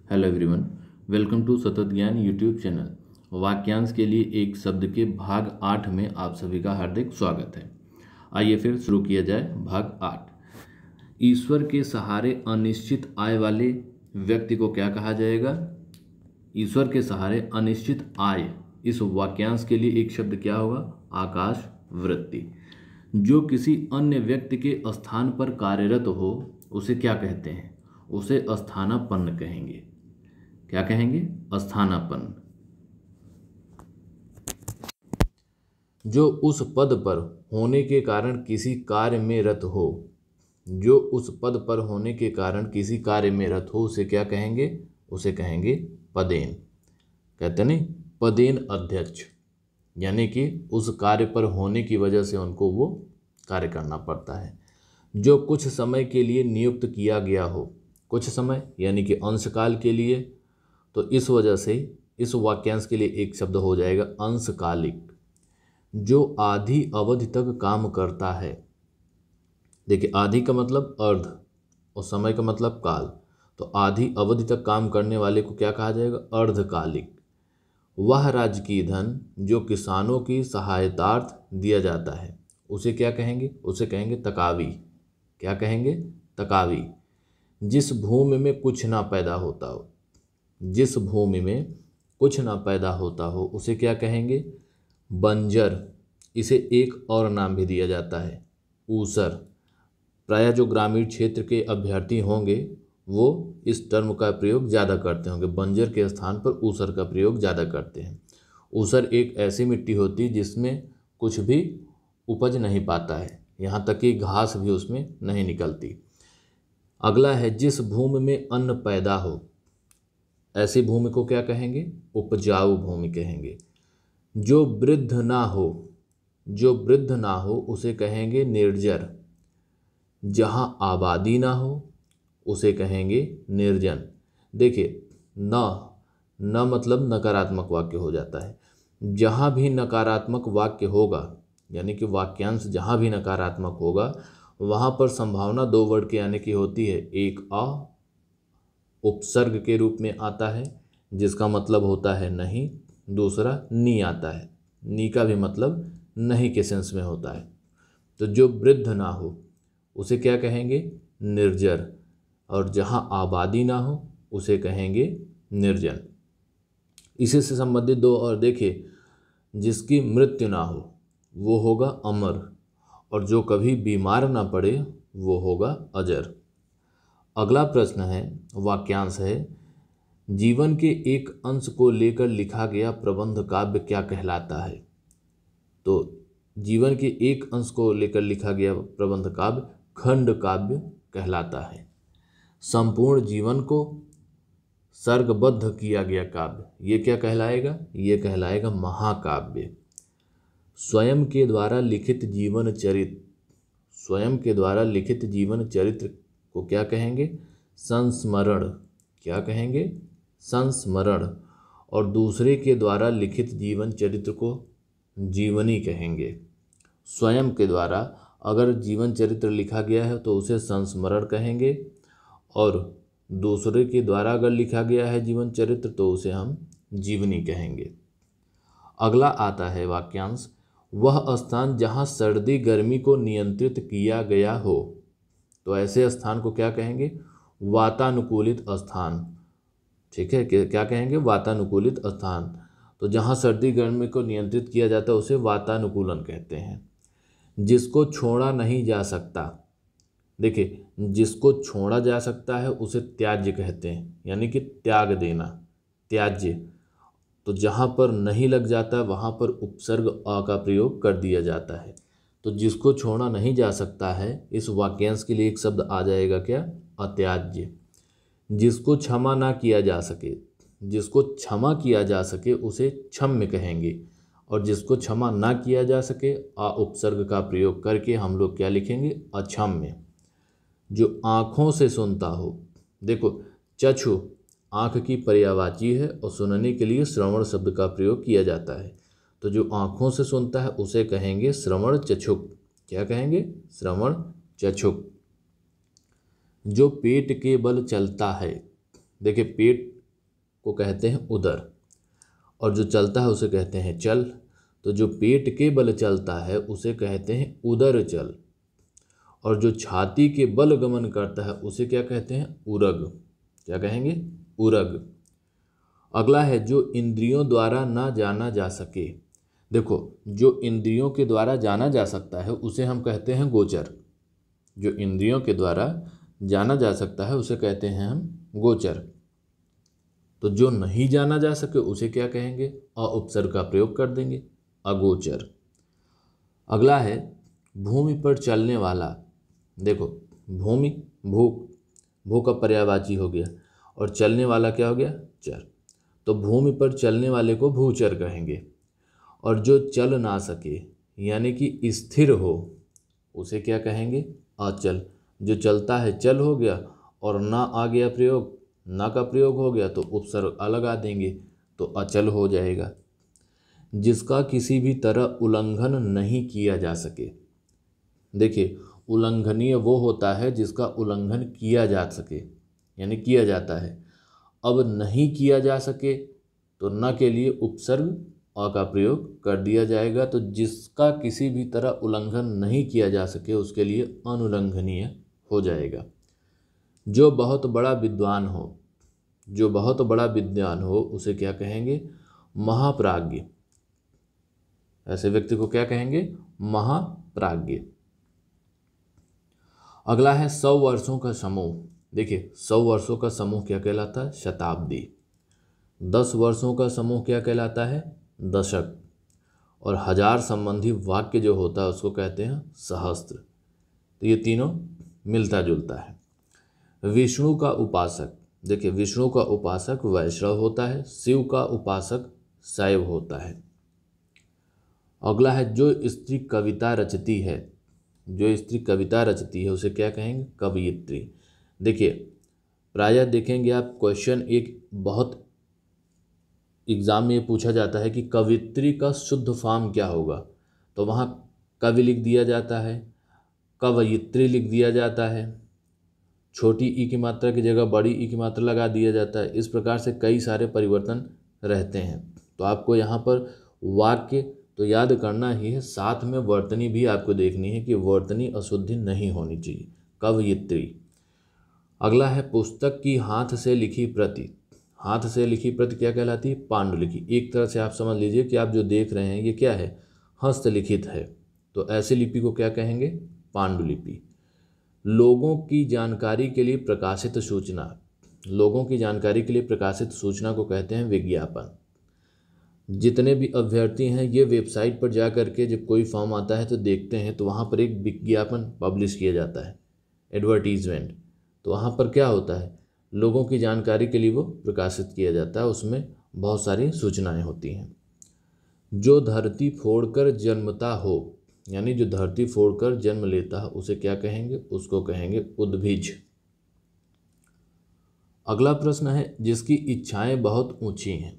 Hello everyone, welcome to सतत ज्ञान YouTube channel. वाक्यांश के लिए एक शब्द के भाग 8 में आप सभी का हार्दिक स्वागत है। आइए फिर शुरू किया जाए भाग 8। ईश्वर के सहारे अनिश्चित आय वाले व्यक्ति को क्या कहा जाएगा? ईश्वर के सहारे अनिश्चित आय, इस वाक्यांश के लिए एक शब्द क्या होगा? आकाश वृत्ति। जो किसी अन्य व्यक्ति के स्थान पर कार्यरत हो उसे क्या कहते हैं? उसे स्थानापन्न कहेंगे। क्या कहेंगे? स्थानापन्न। जो उस पद पर होने के कारण किसी कार्य में रत हो, जो उस पद पर होने के कारण किसी कार्य में रत हो उसे क्या कहेंगे? उसे कहेंगे पदेन। कहते नहीं, पदेन अध्यक्ष, यानी कि उस कार्य पर होने की वजह से उनको वो कार्य करना पड़ता है। जो कुछ समय के लिए नियुक्त किया गया हो, कुछ समय यानी कि अंशकाल के लिए, तो इस वजह से इस वाक्यांश के लिए एक शब्द हो जाएगा अंशकालिक। जो आधी अवधि तक काम करता है, देखिए आधी का मतलब अर्ध और समय का मतलब काल, तो आधी अवधि तक काम करने वाले को क्या कहा जाएगा? अर्धकालिक। वह राजकीय धन जो किसानों की सहायतार्थ दिया जाता है उसे क्या कहेंगे? उसे कहेंगे तकावी। क्या कहेंगे? तकावी। जिस भूमि में कुछ ना पैदा होता हो, जिस भूमि में कुछ ना पैदा होता हो उसे क्या कहेंगे? बंजर। इसे एक और नाम भी दिया जाता है, ऊसर। प्रायः जो ग्रामीण क्षेत्र के अभ्यर्थी होंगे वो इस टर्म का प्रयोग ज़्यादा करते होंगे, बंजर के स्थान पर ऊसर का प्रयोग ज़्यादा करते हैं। ऊसर एक ऐसी मिट्टी होती है जिसमें कुछ भी उपज नहीं पाता है, यहाँ तक कि घास भी उसमें नहीं निकलती। अगला है जिस भूमि में अन्न पैदा हो, ऐसी भूमि को क्या कहेंगे? उपजाऊ भूमि कहेंगे। जो वृद्ध ना हो, जो वृद्ध ना हो उसे कहेंगे निर्जर। जहाँ आबादी ना हो उसे कहेंगे निर्जन। देखिए न मतलब नकारात्मक वाक्य हो जाता है। जहाँ भी नकारात्मक वाक्य होगा, यानी कि वाक्यांश जहाँ भी नकारात्मक होगा वहाँ पर संभावना दो वर्ड के आने की होती है। एक उपसर्ग के रूप में आता है जिसका मतलब होता है नहीं, दूसरा नी आता है, नी का भी मतलब नहीं के सेंस में होता है। तो जो वृद्ध ना हो उसे क्या कहेंगे? निर्जर। और जहाँ आबादी ना हो उसे कहेंगे निर्जन। इसी से संबंधित दो और देखिए, जिसकी मृत्यु ना हो वो होगा अमर, और जो कभी बीमार ना पड़े वो होगा अजर। अगला प्रश्न है, वाक्यांश है, जीवन के एक अंश को लेकर लिखा गया प्रबंध काव्य क्या कहलाता है? तो जीवन के एक अंश को लेकर लिखा गया प्रबंध काव्य खंड काव्य कहलाता है। संपूर्ण जीवन को सर्गबद्ध किया गया काव्य ये क्या कहलाएगा? ये कहलाएगा महाकाव्य। स्वयं के द्वारा लिखित जीवन चरित्र, स्वयं के द्वारा लिखित जीवन चरित्र को क्या कहेंगे? संस्मरण। क्या कहेंगे? संस्मरण। और दूसरे के द्वारा लिखित जीवन चरित्र को जीवनी कहेंगे। स्वयं के द्वारा अगर जीवन चरित्र लिखा गया है तो उसे संस्मरण कहेंगे, और दूसरे के द्वारा अगर लिखा गया है जीवन चरित्र तो उसे हम जीवनी कहेंगे। अगला आता है वाक्यांश, वह स्थान जहाँ सर्दी गर्मी को नियंत्रित किया गया हो, तो ऐसे स्थान को क्या कहेंगे? वातानुकूलित स्थान। ठीक है, क्या कहेंगे? वातानुकूलित स्थान। तो जहाँ सर्दी गर्मी को नियंत्रित किया जाता है उसे वातानुकूलन कहते हैं। जिसको छोड़ा नहीं जा सकता, देखिए जिसको छोड़ा जा सकता है उसे त्याज्य कहते हैं, यानी कि त्याग देना, त्याज्य। तो जहाँ पर नहीं लग जाता वहाँ पर उपसर्ग अ का प्रयोग कर दिया जाता है। तो जिसको छोड़ा नहीं जा सकता है, इस वाक्यांश के लिए एक शब्द आ जाएगा क्या? अत्याज्य। जिसको क्षमा ना किया जा सके, जिसको क्षमा किया जा सके उसे क्षम्य कहेंगे, और जिसको क्षमा ना किया जा सके आ उपसर्ग का प्रयोग करके हम लोग क्या लिखेंगे? अक्षम्य। जो आँखों से सुनता हो, देखो चक्षु आँख की पर्यायवाची है और सुनने के लिए श्रवण शब्द का प्रयोग किया जाता है। तो जो आँखों से सुनता है उसे कहेंगे श्रवण चक्षुक। क्या कहेंगे? श्रवण चक्षुक। जो पेट के बल चलता है, देखिए पेट को कहते हैं उदर, और जो चलता है उसे कहते हैं चल। तो जो पेट के बल चलता है उसे कहते हैं उदर चल, और जो छाती के बल गमन करता है उसे क्या कहते हैं उरग। क्या कहेंगे? उरग। अगला है जो इंद्रियों द्वारा ना जाना जा सके। देखो, जो इंद्रियों के द्वारा जाना जा सकता है उसे हम कहते हैं गोचर। जो इंद्रियों के द्वारा जाना जा सकता है उसे कहते हैं हम गोचर। तो जो नहीं जाना जा सके उसे क्या कहेंगे? अ उपसर्ग का प्रयोग कर देंगे, अगोचर। अगला है भूमि पर चलने वाला। देखो, भूमि भू, भू का पर्यायवाची हो गया, और चलने वाला क्या हो गया? चर। तो भूमि पर चलने वाले को भूचर कहेंगे। और जो चल ना सके यानी कि स्थिर हो उसे क्या कहेंगे? अचल। जो चलता है चल हो गया, और ना आ गया प्रयोग, ना का प्रयोग हो गया तो उपसर्ग अलग आ देंगे तो अचल हो जाएगा। जिसका किसी भी तरह उल्लंघन नहीं किया जा सके। देखिए, उल्लंघनीय वो होता है जिसका उल्लंघन किया जा सके, यानी किया जाता है। अब नहीं किया जा सके तो न के लिए उपसर्ग अ का प्रयोग कर दिया जाएगा। तो जिसका किसी भी तरह उल्लंघन नहीं किया जा सके उसके लिए अनुल्लंघनीय हो जाएगा। जो बहुत बड़ा विद्वान हो, जो बहुत बड़ा विद्वान हो उसे क्या कहेंगे? महाप्राज्ञ। ऐसे व्यक्ति को क्या कहेंगे? महाप्राज्ञ। अगला है 100 वर्षों का समूह। देखिए, 100 वर्षों का समूह क्या कहलाता है? शताब्दी। 10 वर्षों का समूह क्या कहलाता है? दशक। और 1000 संबंधी वाक्य जो होता है उसको कहते हैं सहस्त्र। तो ये तीनों मिलता जुलता है। विष्णु का उपासक। देखिए, विष्णु का उपासक वैष्णव होता है, शिव का उपासक शैव होता है। अगला है जो स्त्री कविता रचती है। जो स्त्री कविता रचती है उसे क्या कहेंगे? कवयित्री। देखिए, प्रायः देखेंगे आप क्वेश्चन एक बहुत एग्ज़ाम में ये पूछा जाता है कि कवित्री का शुद्ध फॉर्म क्या होगा, तो वहाँ कवि लिख दिया जाता है, कवयित्री लिख दिया जाता है, छोटी ई की मात्रा की जगह बड़ी ई की मात्रा लगा दिया जाता है। इस प्रकार से कई सारे परिवर्तन रहते हैं। तो आपको यहाँ पर वाक्य तो याद करना ही है, साथ में वर्तनी भी आपको देखनी है कि वर्तनी अशुद्धि नहीं होनी चाहिए। कवयित्री। अगला है पुस्तक की हाथ से लिखी प्रति। हाथ से लिखी प्रति क्या कहलाती है? पांडुलिपि। एक तरह से आप समझ लीजिए कि आप जो देख रहे हैं ये क्या है? हस्तलिखित है। तो ऐसी लिपि को क्या कहेंगे? पांडुलिपि। लोगों की जानकारी के लिए प्रकाशित सूचना। लोगों की जानकारी के लिए प्रकाशित सूचना को कहते हैं विज्ञापन। जितने भी अभ्यर्थी हैं ये वेबसाइट पर जा कर के जब कोई फॉर्म आता है तो देखते हैं तो वहाँ पर एक विज्ञापन पब्लिश किया जाता है, एडवर्टीजमेंट। तो वहाँ पर क्या होता है? लोगों की जानकारी के लिए वो प्रकाशित किया जाता है, उसमें बहुत सारी सूचनाएं होती हैं। जो धरती फोड़कर जन्मता हो, यानी जो धरती फोड़कर जन्म लेता है उसे क्या कहेंगे? उसको कहेंगे उद्भिज। अगला प्रश्न है जिसकी इच्छाएं बहुत ऊंची हैं।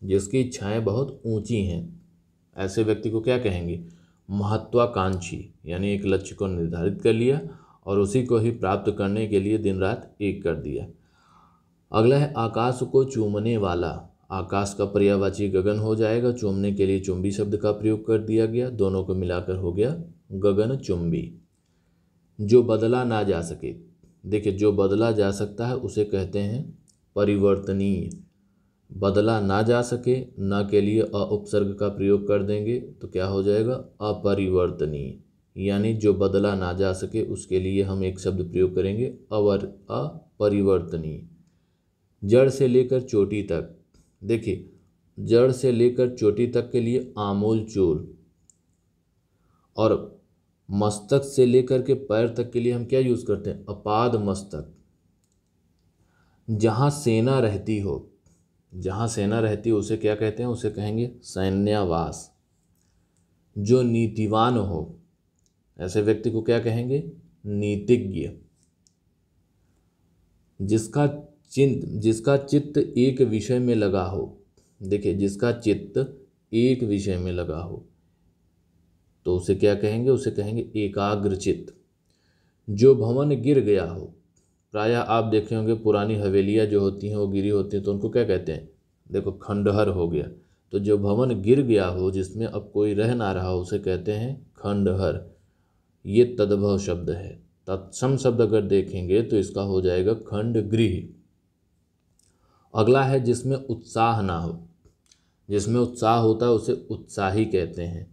जिसकी इच्छाएं बहुत ऊंची हैं ऐसे व्यक्ति को क्या कहेंगे? महत्वाकांक्षी। यानी एक लक्ष्य को निर्धारित कर लिया और उसी को ही प्राप्त करने के लिए दिन रात एक कर दिया। अगला है आकाश को चूमने वाला। आकाश का पर्यायवाची गगन हो जाएगा, चूमने के लिए चुंबी शब्द का प्रयोग कर दिया गया, दोनों को मिलाकर हो गया गगन चुंबी। जो बदला ना जा सके। देखिए, जो बदला जा सकता है उसे कहते हैं परिवर्तनीय। बदला ना जा सके, ना के लिए अ उपसर्ग का प्रयोग कर देंगे तो क्या हो जाएगा? अपरिवर्तनीय। यानी जो बदला ना जा सके उसके लिए हम एक शब्द प्रयोग करेंगे अपरिवर्तनीय। जड़ से लेकर चोटी तक। देखिए, जड़ से लेकर चोटी तक के लिए आमूल चूल, और मस्तक से लेकर के पैर तक के लिए हम क्या यूज़ करते हैं? अपाद मस्तक। जहाँ सेना रहती हो, जहाँ सेना रहती है उसे क्या कहते हैं? उसे कहेंगे सैन्यावास। जो नीतिवान हो ऐसे व्यक्ति को क्या कहेंगे? नीतिज्ञ। जिसका चित्त एक विषय में लगा हो। देखिए, जिसका चित्त एक विषय में लगा हो तो उसे क्या कहेंगे? उसे कहेंगे एकाग्रचित्त। जो भवन गिर गया हो, प्रायः आप देखे होंगे पुरानी हवेलियाँ जो होती हैं वो गिरी होती हैं तो उनको क्या कहते हैं, देखो खंडहर हो गया। तो जो भवन गिर गया हो जिसमें अब कोई रह ना रहा हो उसे कहते हैं खंडहर। ये तद्भव शब्द है। तत्सम शब्द अगर देखेंगे तो इसका हो जाएगा खंडगृह। अगला है जिसमें उत्साह ना हो। जिसमें उत्साह होता है उसे उत्साही कहते हैं।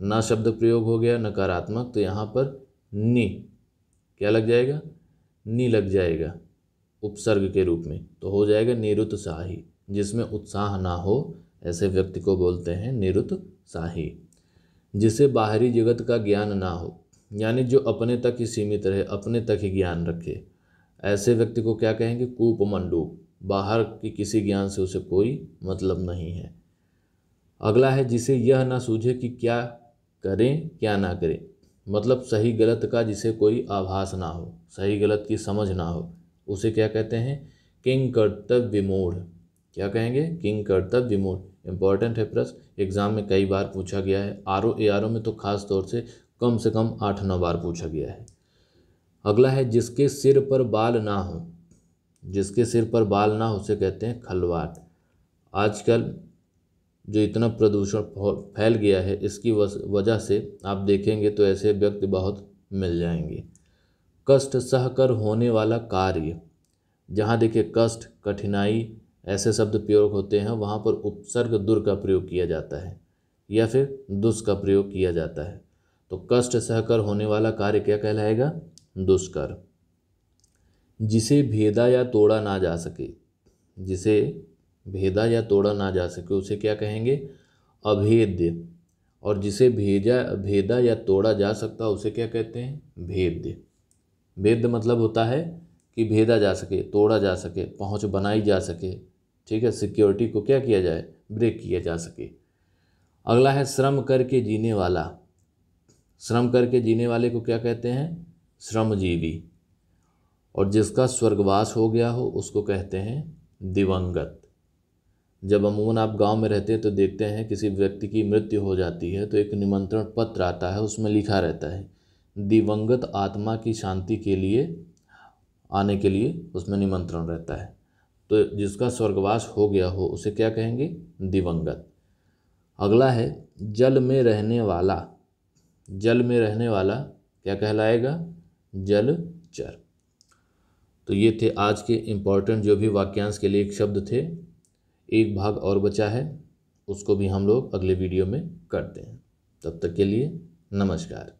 न शब्द प्रयोग हो गया नकारात्मक, तो यहाँ पर नि क्या लग जाएगा, नि लग जाएगा उपसर्ग के रूप में, तो हो जाएगा निरुत्साही। जिसमें उत्साह ना हो ऐसे व्यक्ति को बोलते हैं निरुत्साही। जिसे बाहरी जगत का ज्ञान ना हो, यानी जो अपने तक ही सीमित रहे, अपने तक ही ज्ञान रखे, ऐसे व्यक्ति को क्या कहेंगे, कूपमंडूक। बाहर की किसी ज्ञान से उसे कोई मतलब नहीं है। अगला है जिसे यह ना सूझे कि क्या करें क्या ना करें, मतलब सही गलत का जिसे कोई आभास ना हो, सही गलत की समझ ना हो, उसे क्या कहते हैं, किंग कर्तव्य विमूढ़। क्या कहेंगे, किंग कर्तव्य विमूढ़। इंपॉर्टेंट है प्रश्न, एग्जाम में कई बार पूछा गया है, आरओ में तो खास तौर से कम 8-9 बार पूछा गया है। अगला है जिसके सिर पर बाल ना हो। जिसके सिर पर बाल ना हो उसे कहते हैं खलवाट। आजकल जो इतना प्रदूषण फैल गया है इसकी वजह से आप देखेंगे तो ऐसे व्यक्ति बहुत मिल जाएंगे। कष्ट सहकर होने वाला कार्य, जहाँ देखिए कष्ट, कठिनाई ऐसे शब्द प्रयोग होते हैं वहाँ पर उपसर्ग दुर का प्रयोग किया जाता है या फिर दुष् का प्रयोग किया जाता है। तो कष्ट सहकर होने वाला कार्य क्या कहलाएगा, दुष्कर। जिसे भेदा या तोड़ा ना जा सके, जिसे भेदा या तोड़ा ना जा सके उसे क्या कहेंगे, अभेद्य। और जिसे भेदा या तोड़ा जा सकता उसे क्या कहते हैं, भेद्य। भेद्य मतलब होता है कि भेदा जा सके, तोड़ा जा सके, पहुंच बनाई जा सके, ठीक है, सिक्योरिटी को क्या किया जाए, ब्रेक किया जा सके। अगला है श्रम करके जीने वाला। श्रम करके जीने वाले को क्या कहते हैं, श्रमजीवी। और जिसका स्वर्गवास हो गया हो उसको कहते हैं दिवंगत। जब अमूमन आप गांव में रहते हैं तो देखते हैं किसी व्यक्ति की मृत्यु हो जाती है तो एक निमंत्रण पत्र आता है, उसमें लिखा रहता है दिवंगत आत्मा की शांति के लिए आने के लिए उसमें निमंत्रण रहता है। तो जिसका स्वर्गवास हो गया हो उसे क्या कहेंगे, दिवंगत। अगला है जल में रहने वाला। जल में रहने वाला क्या कहलाएगा, जलचर। तो ये थे आज के इम्पॉर्टेंट जो भी वाक्यांश के लिए एक शब्द थे। एक भाग और बचा है, उसको भी हम लोग अगले वीडियो में करते हैं। तब तक के लिए नमस्कार।